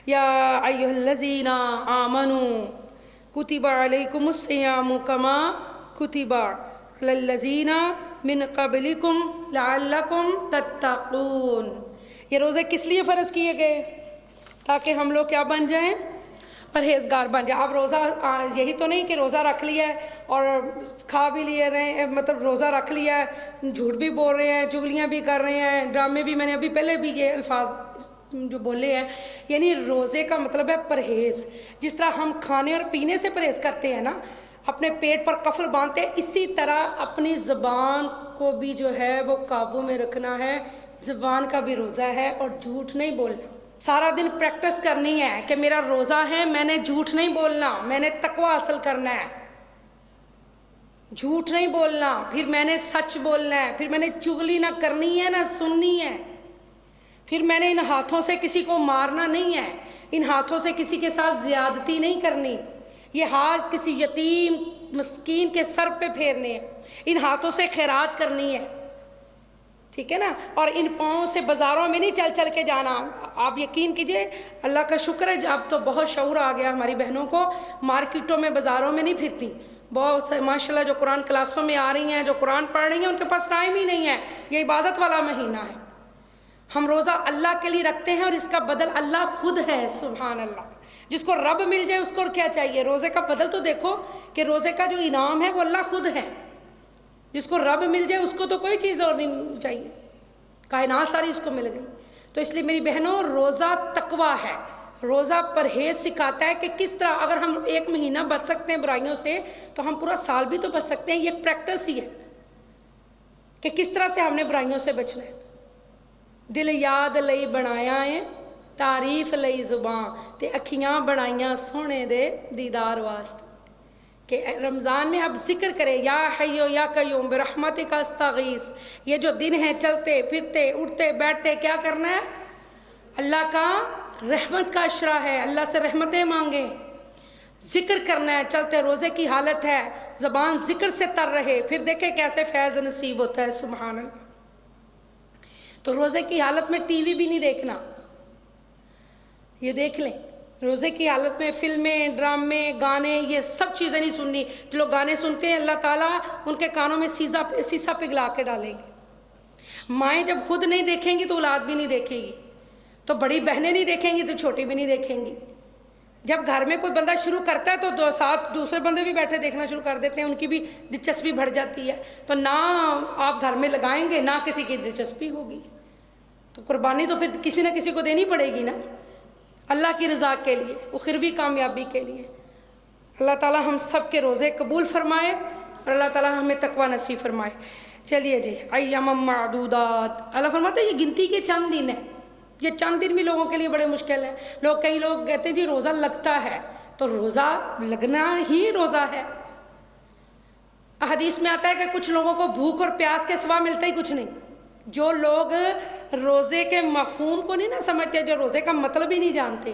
یا ایھا الذین آمنوا کتب علیکم الصیام کما کتب علی الذین من قبلکم لعلکم تتقون۔ یہ روزے کس لیے فرض کیے گئے؟ تاکہ ہم لوگ کیا بن جائیں؟ پرہیزگار بن جائیں۔ اب روزہ یہی تو نہیں کہ روزہ رکھ لیا ہے اور کھا بھی لیے رہے، مطلب روزہ رکھ لیا ہے، جھوٹ بھی بول رہے ہیں، چغلیاں بھی کر رہے ہیں، ڈرامے بھی، میں نے ابھی پہلے بھی یہ الفاظ جو بولے ہیں۔ یعنی روزے کا مطلب ہے پرہیز۔ جس طرح ہم کھانے اور پینے سے پرہیز کرتے ہیں نا، اپنے پیٹ پر قفل باندھتے ہیں، اسی طرح اپنی زبان کو بھی جو ہے وہ قابو میں رکھنا ہے۔ زبان کا بھی روزہ ہے اور جھوٹ نہیں بولنا۔ سارا دن پریکٹس کرنی ہے کہ میرا روزہ ہے، میں نے جھوٹ نہیں بولنا، میں نے تقوی حاصل کرنا ہے، جھوٹ نہیں بولنا، پھر میں نے سچ بولنا ہے، پھر میں نے چغلی نہ کرنی ہے نہ سننی ہے، پھر میں نے ان ہاتھوں سے کسی کو مارنا نہیں ہے، ان ہاتھوں سے کسی کے ساتھ زیادتی نہیں کرنی، یہ ہاتھ کسی یتیم مسکین کے سر پہ پھیرنے ہیں، ان ہاتھوں سے خیرات کرنی ہے، ٹھیک ہے نا؟ اور ان پاؤں سے بازاروں میں نہیں چل چل کے جانا۔ آپ یقین کیجئے، اللہ کا شکر ہے اب تو بہت شعور آ گیا ہماری بہنوں کو، مارکیٹوں میں بازاروں میں نہیں پھرتی، بہت سے ماشاءاللہ جو قرآن کلاسوں میں آ رہی ہیں، جو قرآن پڑھ رہی ہیں، ان کے پاس ٹائم ہی نہیں ہے۔ یہ عبادت والا مہینہ ہے، ہم روزہ اللہ کے لیے رکھتے ہیں اور اس کا بدل اللہ خود ہے۔ سبحان اللہ۔ جس کو رب مل جائے اس کو کیا چاہیے؟ روزے کا بدل تو دیکھو کہ روزے کا جو انعام ہے وہ اللہ خود ہے۔ جس کو رب مل جائے اس کو تو کوئی چیز اور نہیں چاہیے، کائنات ساری اس کو مل گئی۔ تو اس لیے میری بہنوں، روزہ تقویٰ ہے، روزہ پرہیز سکھاتا ہے کہ کس طرح اگر ہم ایک مہینہ بچ سکتے ہیں برائیوں سے تو ہم پورا سال بھی تو بچ سکتے ہیں۔ یہ ایک پریکٹس ہی ہے کہ کس طرح سے ہم نے برائیوں سے بچنا ہے۔ دل یاد لئی بنایا ہے، تعریف لئی زباں، تے اکھیاں بنائیاں سونے دے دیدار واسطے۔ کہ رمضان میں اب ذکر کرے، یا حیو یا قیوم برحمتک استغیث۔ یہ جو دن ہے، چلتے پھرتے اٹھتے بیٹھتے کیا کرنا ہے؟ اللہ کا رحمت کا اشرا ہے، اللہ سے رحمتیں مانگیں، ذکر کرنا ہے۔ چلتے روزے کی حالت ہے، زبان ذکر سے تر رہے، پھر دیکھیں کیسے فیض نصیب ہوتا ہے۔ سبحان اللہ۔ تو روزے کی حالت میں ٹی وی بھی نہیں دیکھنا، یہ دیکھ لیں۔ روزے کی حالت میں فلمیں، ڈرامے، گانے، یہ سب چیزیں نہیں سننی۔ جو لوگ گانے سنتے ہیں اللہ تعالیٰ ان کے کانوں میں سیسا پگھلا کے ڈالیں گے۔ مائیں جب خود نہیں دیکھیں گی تو اولاد بھی نہیں دیکھے گی، تو بڑی بہنیں نہیں دیکھیں گی تو چھوٹی بھی نہیں دیکھیں گی۔ جب گھر میں کوئی بندہ شروع کرتا ہے تو ساتھ دوسرے بندے بھی بیٹھے دیکھنا شروع کر دیتے ہیں، ان کی بھی دلچسپی بڑھ جاتی ہے۔ تو نہ آپ گھر میں لگائیں گے، نہ کسی کی دلچسپی ہوگی، تو قربانی تو پھر کسی نہ کسی کو دینی پڑے گی نا، اللہ کی رضا کے لیے، اخروی کامیابی کے لیے۔ اللہ تعالیٰ ہم سب کے روزے قبول فرمائے اور اللہ تعالیٰ ہمیں تقوی نصیب فرمائے۔ چلیے جی، ایام معدودات، اللہ فرماتا ہے یہ گنتی کے چند دن ہیں۔ یہ چند دن بھی لوگوں کے لیے بڑے مشکل ہیں۔ کئی لوگ کہتے ہیں جی روزہ لگتا ہے، تو روزہ لگنا ہی روزہ ہے۔ حدیث میں آتا ہے کہ کچھ لوگوں کو بھوک اور پیاس کے سوا ملتا ہی کچھ نہیں۔ جو لوگ روزے کے مفہوم کو نہیں نہ سمجھتے، جو روزے کا مطلب ہی نہیں جانتے،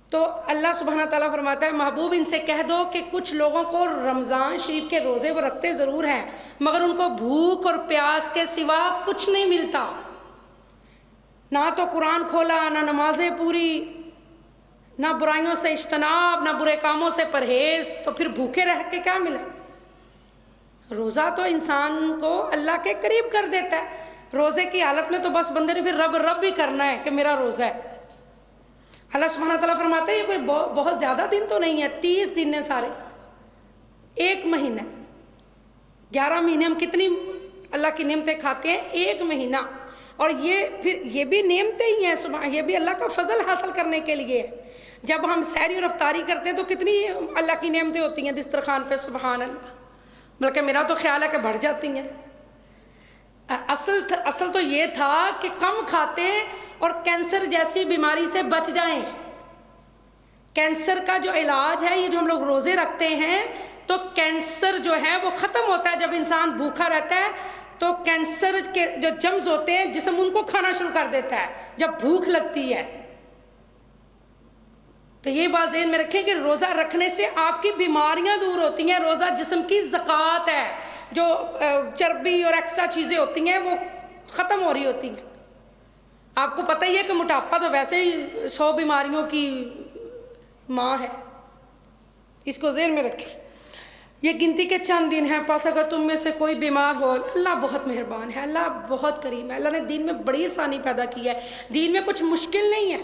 تو اللہ سبحانہ تعالیٰ فرماتا ہے محبوب ان سے کہہ دو کہ کچھ لوگوں کو رمضان شریف کے روزے وہ رکھتے ضرور ہیں، مگر ان کو بھوک اور پیاس کے سوا کچھ نہیں ملتا، نہ تو قرآن کھولا، نہ نمازیں پوری، نہ برائیوں سے اجتناب، نہ برے کاموں سے پرہیز، تو پھر بھوکے رہ کے کیا ملے؟ روزہ تو انسان کو اللہ کے قریب کر دیتا ہے۔ روزے کی حالت میں تو بس بندے نے پھر رب رب بھی کرنا ہے کہ میرا روزہ ہے۔ اللہ سبحانہ تعالیٰ فرماتا ہے یہ کوئی بہت زیادہ دن تو نہیں ہے، 30 دن ہیں سارے، ایک مہینہ۔ 11 مہینے ہم کتنی اللہ کی نعمتیں کھاتے ہیں، ایک مہینہ۔ اور یہ بھی نعمتیں ہی ہیں، یہ بھی اللہ کا فضل حاصل کرنے کے لیے ہے۔ جب ہم سحری اور افطاری کرتے ہیں تو کتنی اللہ کی نعمتیں ہوتی ہیں دسترخوان پہ، سبحان اللہ، بلکہ میرا تو خیال ہے کہ بڑھ جاتی ہیں۔ اصل تو یہ تھا کہ کم کھاتے اور کینسر جیسی بیماری سے بچ جائیں۔ کینسر کا جو علاج ہے، یہ جو ہم لوگ روزے رکھتے ہیں تو کینسر جو ہے وہ ختم ہوتا ہے جب انسان بھوکا رہتا ہے۔ تو کینسر کے جو جرمز ہوتے ہیں جسم ان کو کھانا شروع کر دیتا ہے جب بھوک لگتی ہے۔ تو یہ بات ذہن میں رکھیں کہ روزہ رکھنے سے آپ کی بیماریاں دور ہوتی ہیں۔ روزہ جسم کی زکوٰۃ ہے، جو چربی اور ایکسٹرا چیزیں ہوتی ہیں وہ ختم ہو رہی ہوتی ہیں۔ آپ کو پتہ ہی ہے کہ موٹاپا تو ویسے ہی 100 بیماریوں کی ماں ہے، اس کو ذہن میں رکھیں۔ یہ گنتی کے چند دن ہیں، پس اگر تم میں سے کوئی بیمار ہو، اللہ بہت مہربان ہے، اللہ بہت کریم ہے، اللہ نے دین میں بڑی آسانی پیدا کی ہے، دین میں کچھ مشکل نہیں ہے۔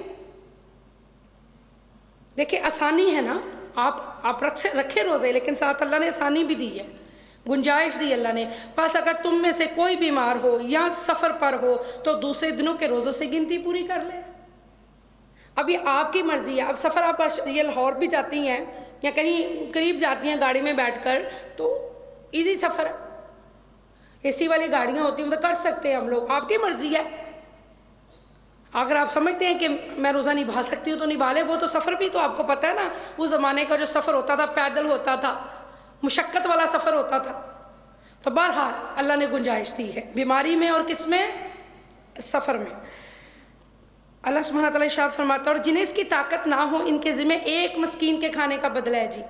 دیکھیں آسانی ہے نا، آپ رکھے روزے، لیکن ساتھ اللہ نے آسانی بھی دی ہے، گنجائش دی اللہ نے۔ بس اگر تم میں سے کوئی بیمار ہو یا سفر پر ہو تو دوسرے دنوں کے روزوں سے گنتی پوری کر لے۔ اب یہ آپ کی مرضی ہے، اب سفر آپ یہ لاہور بھی جاتی ہیں یا کہیں قریب جاتی ہیں گاڑی میں بیٹھ کر تو ایزی سفر ہے، اے سی والی گاڑیاں ہوتی ہیں تو کر سکتے ہیں ہم لوگ، آپ کی مرضی ہے۔ اگر آپ سمجھتے ہیں کہ میں روزہ نبھا سکتی ہوں تو نبھا لیں، وہ تو سفر بھی تو آپ کو پتہ ہے نا، اس زمانے کا جو سفر ہوتا تھا پیدل ہوتا تھا، مشقت والا سفر ہوتا تھا۔ تو بہرحال اللہ نے گنجائش دی ہے بیماری میں اور کس میں؟ سفر میں۔ اللہ سبحانہ تعالیٰ ارشاد فرماتا ہے اور جنہیں اس کی طاقت نہ ہو ان کے ذمہ ایک مسکین کے کھانے کا بدلہ ہے، جی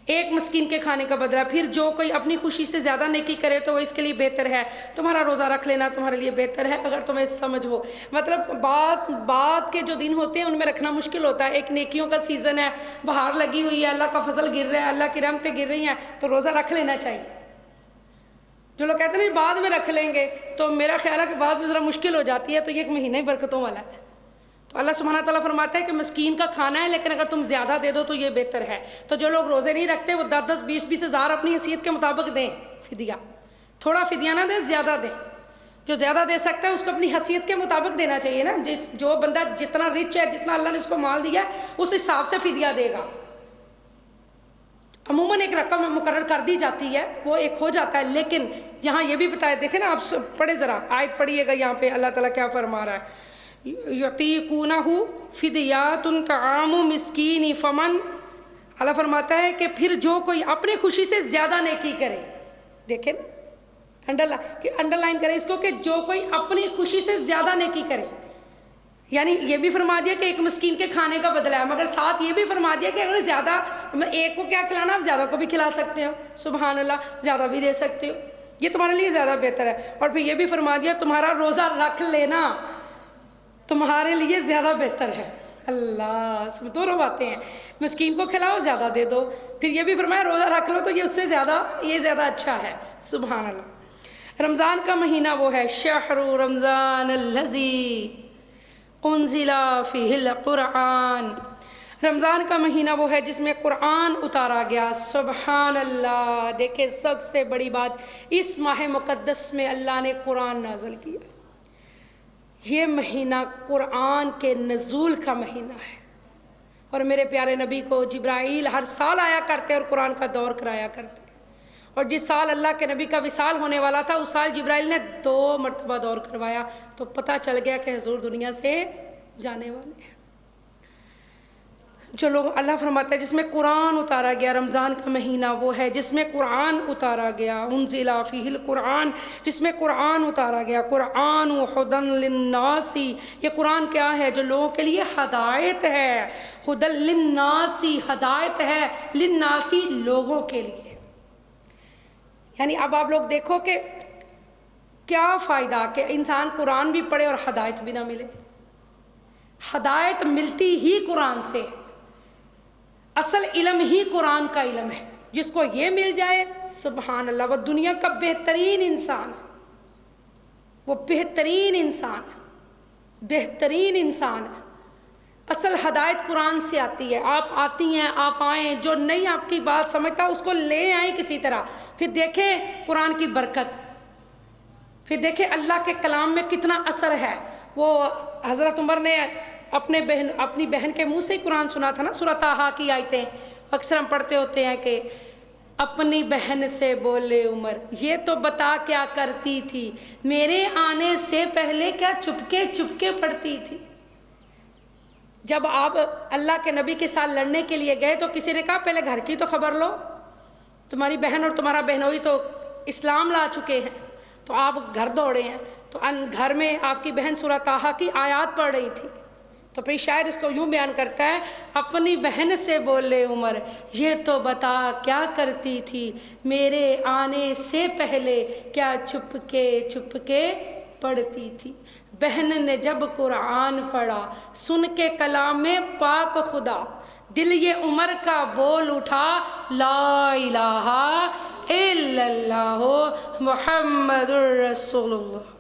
ایک مسکین کے کھانے کا بدلہ۔ پھر جو کوئی اپنی خوشی سے زیادہ نیکی کرے تو وہ اس کے لیے بہتر ہے، تمہارا روزہ رکھ لینا تمہارے لیے بہتر ہے اگر تمہیں سمجھ ہو۔ مطلب بعد کے جو دن ہوتے ہیں ان میں رکھنا مشکل ہوتا ہے، ایک نیکیوں کا سیزن ہے، بہار لگی ہوئی ہے، اللہ کا فضل گر رہا ہے، اللہ کی رحمتیں گر رہی ہیں، تو روزہ رکھ لینا چاہیے۔ جو لوگ کہتے ہیں بعد میں رکھ لیں گے، تو میرا خیال ہے کہ بعد میں ذرا مشکل ہو جاتی ہے، تو یہ ایک مہینہ ہی برکتوں والا ہے۔ تو اللہ سبحانہ تعالیٰ فرماتا ہے کہ مسکین کا کھانا ہے، لیکن اگر تم زیادہ دے دو تو یہ بہتر ہے۔ تو جو لوگ روزے نہیں رکھتے وہ 10 20 ہزار اپنی حیثیت کے مطابق دیں فدیہ، تھوڑا فدیہ نہ دیں، زیادہ دیں۔ جو زیادہ دے سکتا ہے اس کو اپنی حیثیت کے مطابق دینا چاہیے نا، جو بندہ جتنا رچ ہے، جتنا اللہ نے اس کو مال دیا ہے اس حساب سے فدیہ دے گا۔ عموماً ایک رقم مقرر کر دی جاتی ہے، وہ ایک ہو جاتا ہے، لیکن یہاں یہ بھی بتایا، دیکھیں نا آپ پڑھے ذرا آیت پڑھیے گا یہاں پہ اللہ تعالیٰ کیا فرما رہا ہے، یطیقونہ فدیات طعام مسکین فمن، اللہ فرماتا ہے کہ پھر جو کوئی اپنی خوشی سے زیادہ نیکی کرے، دیکھیں نا انڈر لائن کرے اس کو کہ جو کوئی اپنی خوشی سے زیادہ نیکی کرے، یعنی یہ بھی فرما دیا کہ ایک مسکین کے کھانے کا بدلہ ہے، مگر ساتھ یہ بھی فرما دیا کہ اگر زیادہ ایک کو کیا کھلانا آپ زیادہ کو بھی کھلا سکتے ہو، سبحان اللہ، زیادہ بھی دے سکتے ہو، یہ تمہارے لیے زیادہ بہتر ہے۔ اور پھر یہ بھی فرما دیا تمہارا روزہ رکھ لینا تمہارے لیے زیادہ بہتر ہے۔ اللہ اس میں دونوں باتیں ہیں، مسکین کو کھلاؤ زیادہ دے دو، پھر یہ بھی فرمایا روزہ رکھ لو تو یہ اس سے زیادہ یہ زیادہ اچھا ہے، سبحان اللہ۔ رمضان کا مہینہ وہ ہے، شہر رمضان الذی انزل فیہ القرآن، رمضان کا مہینہ وہ ہے جس میں قرآن اتارا گیا، سبحان اللہ۔ دیکھیں سب سے بڑی بات، اس ماہ مقدس میں اللہ نے قرآن نازل کیا، یہ مہینہ قرآن کے نزول کا مہینہ ہے، اور میرے پیارے نبی کو جبرائیل ہر سال آیا کرتے اور قرآن کا دور کرایا کرتے، اور جس سال اللہ کے نبی کا وصال ہونے والا تھا اس سال جبرائیل نے 2 مرتبہ دور کروایا، تو پتہ چل گیا کہ حضور دنیا سے جانے والے ہیں۔ جو لوگ اللہ فرماتا ہے جس میں قرآن اتارا گیا، رمضان کا مہینہ وہ ہے جس میں قرآن اتارا گیا، انزل فیہ القرآن، جس میں قرآن اتارا گیا، قرآن ھدی للناس، یہ قرآن کیا ہے؟ جو لوگوں کے لیے ہدایت ہے، ھدی للناس، ہدایت ہے، للناس لوگوں کے لیے۔ یعنی اب آپ لوگ دیکھو کہ کیا فائدہ کہ انسان قرآن بھی پڑھے اور ہدایت بھی نہ ملے، ہدایت ملتی ہی قرآن سے، اصل علم ہی قرآن کا علم ہے، جس کو یہ مل جائے سبحان اللہ وہ دنیا کا بہترین انسان، وہ بہترین انسان، بہترین انسان ہے۔ اصل ہدایت قرآن سے آتی ہے، آپ آتی ہیں، آپ آئیں، جو نہیں آپ کی بات سمجھتا اس کو لے آئیں کسی طرح، پھر دیکھیں قرآن کی برکت، پھر دیکھیں اللہ کے کلام میں کتنا اثر ہے۔ وہ حضرت عمر نے اپنی بہن کے منہ سے ہی قرآن سنا تھا نا، سورہ طٰہٰ کی آیتیں اکثر ہم پڑھتے ہوتے ہیں کہ اپنی بہن سے بولے عمر یہ تو بتا کیا کرتی تھی، میرے آنے سے پہلے کیا چپکے چپکے پڑھتی تھی۔ جب آپ اللہ کے نبی کے ساتھ لڑنے کے لیے گئے تو کسی نے کہا پہلے گھر کی تو خبر لو، تمہاری بہن اور تمہارا بہنوئی تو اسلام لا چکے ہیں، تو آپ گھر دوڑے ہیں، تو گھر میں آپ کی بہن سورہ طٰہٰ کی آیات پڑھ رہی تھی، تو پھر شاعر اس کو یوں بیان کرتا ہے، اپنی بہن سے بولے عمر یہ تو بتا کیا کرتی تھی، میرے آنے سے پہلے کیا چپ کے پڑھتی تھی۔ بہن نے جب قرآن پڑھا سن کے کلام پاک خدا، دل یہ عمر کا بول اٹھا لا الہ الا اللہ محمد الرسول اللہ۔